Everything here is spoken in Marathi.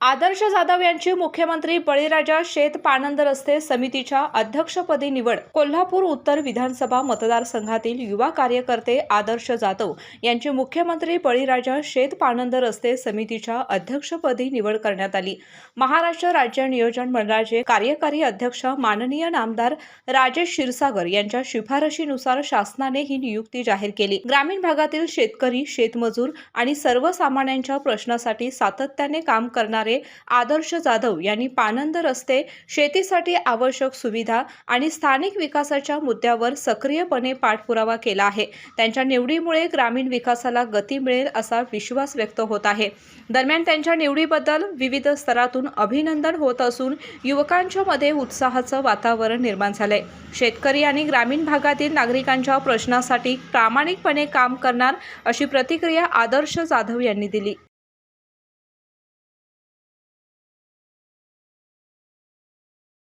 आदर्श जाधव यांची मुख्यमंत्री बळीराजा शेत पाणंद रस्ते समितीच्या अध्यक्षपदी निवड. कोल्हापूर उत्तर विधानसभा मतदारसंघातील युवा कार्यकर्ते आदर्श जाधव यांची मुख्यमंत्री बळीराजा शेत पाणंद रस्ते समितीच्या अध्यक्षपदी निवड करण्यात आली. महाराष्ट्र राज्य नियोजन मंडळाचे कार्यकारी अध्यक्ष माननीय नामदार राजेश क्षीरसागर यांच्या शिफारशीनुसार शासनाने ही नियुक्ती जाहीर केली. ग्रामीण भागातील शेतकरी, शेतमजूर आणि सर्वसामान्यांच्या प्रश्नासाठी सातत्याने काम करणारे आदर्श जाधव यांनी पाणंद रस्ते, शेतीसाठी आवश्यक सुविधा आणि स्थानिक विकासाच्या मुद्द्यावर सक्रियपणे पाठपुरावा केला आहे. त्यांच्या निवडीमुळे ग्रामीण विकासाला गती मिळेल असा विश्वास व्यक्त होत आहे. दरम्यान त्यांच्या निवडीबद्दल विविध स्तरातून अभिनंदन होत असून युवकांच्या मध्ये उत्साहाचं वातावरण निर्माण झालंय. शेतकरी आणि ग्रामीण भागातील नागरिकांच्या प्रश्नासाठी प्रामाणिकपणे काम करणार अशी प्रतिक्रिया आदर्श जाधव यांनी दिली.